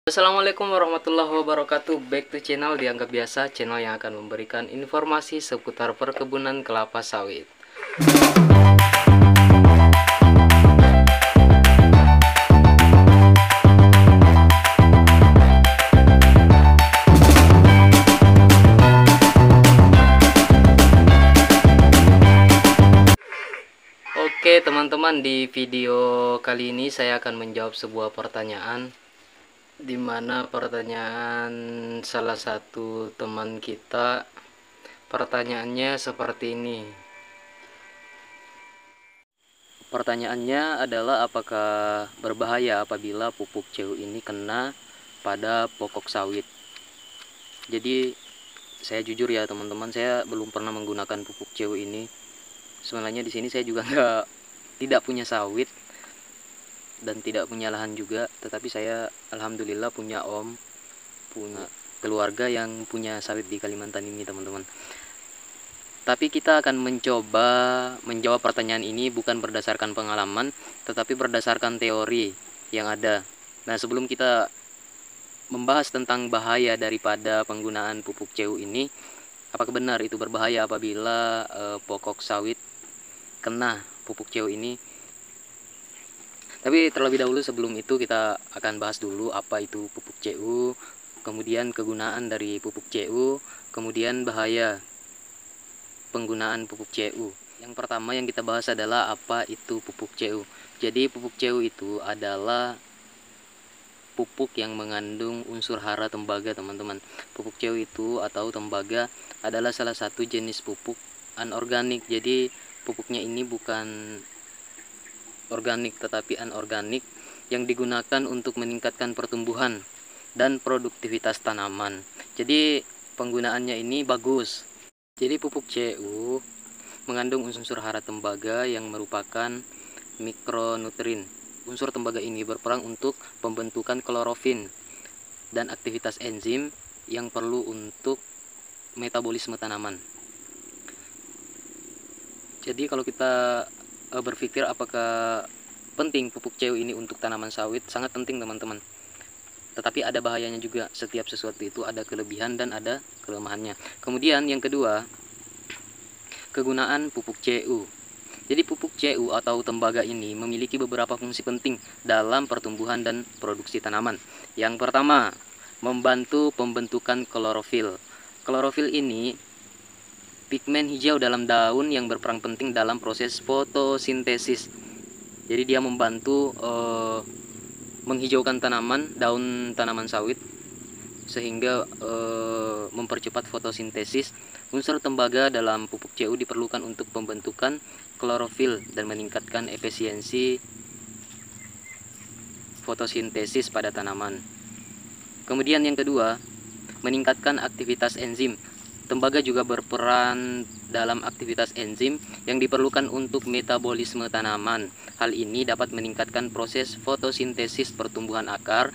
Assalamualaikum warahmatullahi wabarakatuh. Back to channel Dianggap Biasa, channel yang akan memberikan informasi seputar perkebunan kelapa sawit. Oke teman-teman, di video kali ini saya akan menjawab sebuah pertanyaan, di mana pertanyaan salah satu teman kita. Pertanyaannya seperti ini. Pertanyaannya adalah, apakah berbahaya apabila pupuk CU ini kena pada pokok sawit? Jadi saya jujur ya teman-teman, saya belum pernah menggunakan pupuk CU ini. Sebenarnya di sini saya juga tidak punya sawit dan tidak punya lahan juga, tetapi saya alhamdulillah punya punya keluarga yang punya sawit di Kalimantan ini teman-teman. Tapi kita akan mencoba menjawab pertanyaan ini bukan berdasarkan pengalaman, tetapi berdasarkan teori yang ada. Nah, sebelum kita membahas tentang bahaya daripada penggunaan pupuk CU ini, apakah benar itu berbahaya apabila pokok sawit kena pupuk CU ini? Tapi terlebih dahulu, sebelum itu kita akan bahas dulu apa itu pupuk CU, kemudian kegunaan dari pupuk CU, kemudian bahaya penggunaan pupuk CU. Yang pertama yang kita bahas adalah apa itu pupuk CU. Jadi pupuk CU itu adalah pupuk yang mengandung unsur hara tembaga teman-teman. Pupuk CU itu atau tembaga adalah salah satu jenis pupuk anorganik. Jadi pupuknya ini bukan organik tetapi anorganik, yang digunakan untuk meningkatkan pertumbuhan dan produktivitas tanaman. Jadi penggunaannya ini bagus. Jadi pupuk CU mengandung unsur hara tembaga yang merupakan mikronutrien. Unsur tembaga ini berperan untuk pembentukan klorofil dan aktivitas enzim yang perlu untuk metabolisme tanaman. Jadi kalau kita berpikir apakah penting pupuk CU ini untuk tanaman sawit, sangat penting teman-teman. Tetapi ada bahayanya juga. Setiap sesuatu itu ada kelebihan dan ada kelemahannya. Kemudian yang kedua, kegunaan pupuk CU. Jadi pupuk CU atau tembaga ini memiliki beberapa fungsi penting dalam pertumbuhan dan produksi tanaman. Yang pertama, membantu pembentukan klorofil. Klorofil ini pigmen hijau dalam daun yang berperan penting dalam proses fotosintesis. Jadi dia membantu menghijaukan daun tanaman sawit, sehingga mempercepat fotosintesis. Unsur tembaga dalam pupuk CU diperlukan untuk pembentukan klorofil dan meningkatkan efisiensi fotosintesis pada tanaman. Kemudian yang kedua, meningkatkan aktivitas enzim. Tembaga juga berperan dalam aktivitas enzim yang diperlukan untuk metabolisme tanaman. Hal ini dapat meningkatkan proses fotosintesis pertumbuhan akar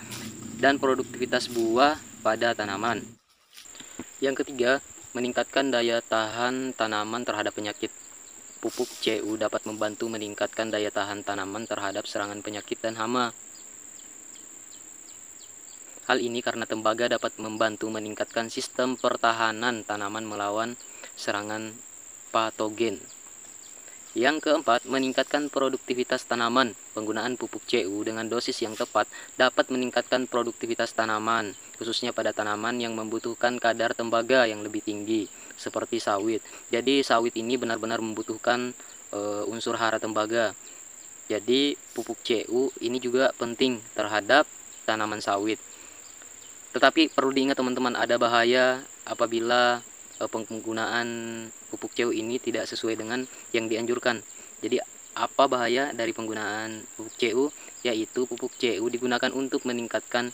dan produktivitas buah pada tanaman. Yang ketiga, meningkatkan daya tahan tanaman terhadap penyakit. Pupuk CU dapat membantu meningkatkan daya tahan tanaman terhadap serangan penyakit dan hama. Hal ini karena tembaga dapat membantu meningkatkan sistem pertahanan tanaman melawan serangan patogen. Yang keempat, meningkatkan produktivitas tanaman. Penggunaan pupuk CU dengan dosis yang tepat dapat meningkatkan produktivitas tanaman, khususnya pada tanaman yang membutuhkan kadar tembaga yang lebih tinggi, seperti sawit. Jadi sawit ini benar-benar membutuhkan unsur hara tembaga. Jadi pupuk CU ini juga penting terhadap tanaman sawit. Tetapi perlu diingat teman-teman, ada bahaya apabila penggunaan pupuk CU ini tidak sesuai dengan yang dianjurkan. Jadi apa bahaya dari penggunaan pupuk CU? Yaitu pupuk CU digunakan untuk meningkatkan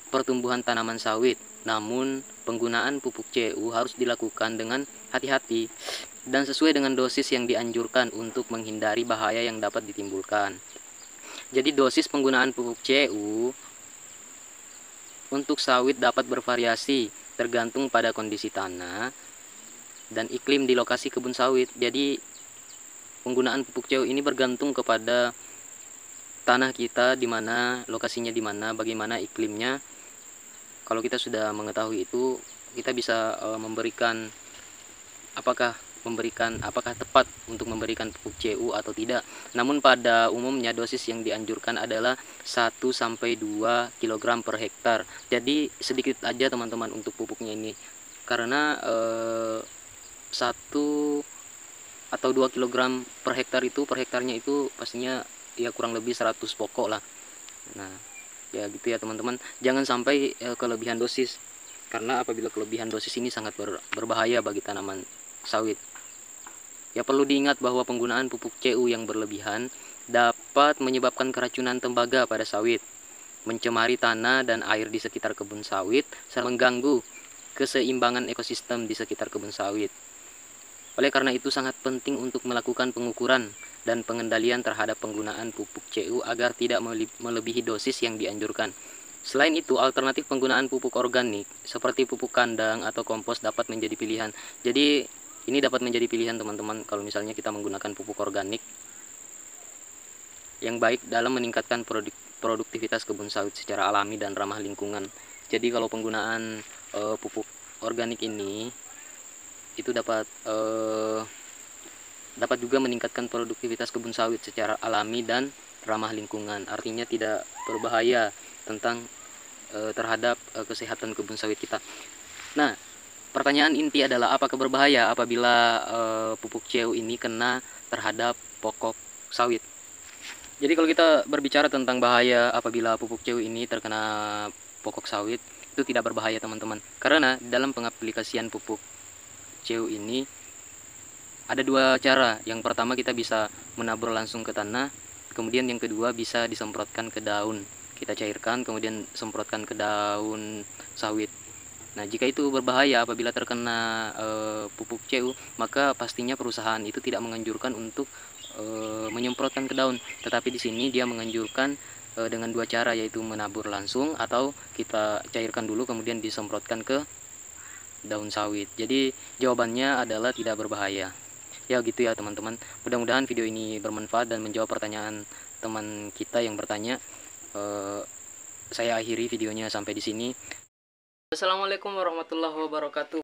pertumbuhan tanaman sawit. Namun penggunaan pupuk CU harus dilakukan dengan hati-hati dan sesuai dengan dosis yang dianjurkan untuk menghindari bahaya yang dapat ditimbulkan. Jadi dosis penggunaan pupuk CU untuk sawit dapat bervariasi tergantung pada kondisi tanah dan iklim di lokasi kebun sawit. Jadi penggunaan pupuk CU ini bergantung kepada tanah kita di mana, lokasinya di mana, bagaimana iklimnya. Kalau kita sudah mengetahui itu, kita bisa memberikan apakah tepat untuk memberikan pupuk CU atau tidak. Namun pada umumnya dosis yang dianjurkan adalah 1 sampai 2 kg per hektar. Jadi sedikit aja teman-teman untuk pupuknya ini. Karena 1 atau 2 kg per hektar itu, per hektarnya itu pastinya ya kurang lebih 100 pokok lah. Nah, ya gitu ya teman-teman. Jangan sampai kelebihan dosis. Karena apabila kelebihan dosis ini sangat berbahaya bagi tanaman sawit. Ya perlu diingat bahwa penggunaan pupuk CU yang berlebihan dapat menyebabkan keracunan tembaga pada sawit, mencemari tanah dan air di sekitar kebun sawit, serta mengganggu keseimbangan ekosistem di sekitar kebun sawit. Oleh karena itu sangat penting untuk melakukan pengukuran dan pengendalian terhadap penggunaan pupuk CU agar tidak melebihi dosis yang dianjurkan. Selain itu, alternatif penggunaan pupuk organik seperti pupuk kandang atau kompos dapat menjadi pilihan. Jadi ini dapat menjadi pilihan teman-teman kalau misalnya kita menggunakan pupuk organik yang baik dalam meningkatkan produktivitas kebun sawit secara alami dan ramah lingkungan. Jadi kalau penggunaan pupuk organik ini itu dapat juga meningkatkan produktivitas kebun sawit secara alami dan ramah lingkungan. Artinya tidak berbahaya terhadap kesehatan kebun sawit kita. Nah, pertanyaan inti adalah apakah berbahaya apabila pupuk CU ini kena terhadap pokok sawit. Jadi kalau kita berbicara tentang bahaya apabila pupuk CU ini terkena pokok sawit, itu tidak berbahaya teman-teman. Karena dalam pengaplikasian pupuk CU ini ada 2 cara. Yang pertama kita bisa menabur langsung ke tanah, kemudian yang kedua bisa disemprotkan ke daun. Kita cairkan kemudian semprotkan ke daun sawit. Nah, jika itu berbahaya apabila terkena pupuk CU, maka pastinya perusahaan itu tidak menganjurkan untuk menyemprotkan ke daun. Tetapi di sini dia menganjurkan dengan 2 cara, yaitu menabur langsung atau kita cairkan dulu kemudian disemprotkan ke daun sawit. Jadi jawabannya adalah tidak berbahaya. Ya gitu ya teman-teman. Mudah-mudahan video ini bermanfaat dan menjawab pertanyaan teman kita yang bertanya. Saya akhiri videonya sampai di sini. Assalamualaikum warahmatullahi wabarakatuh.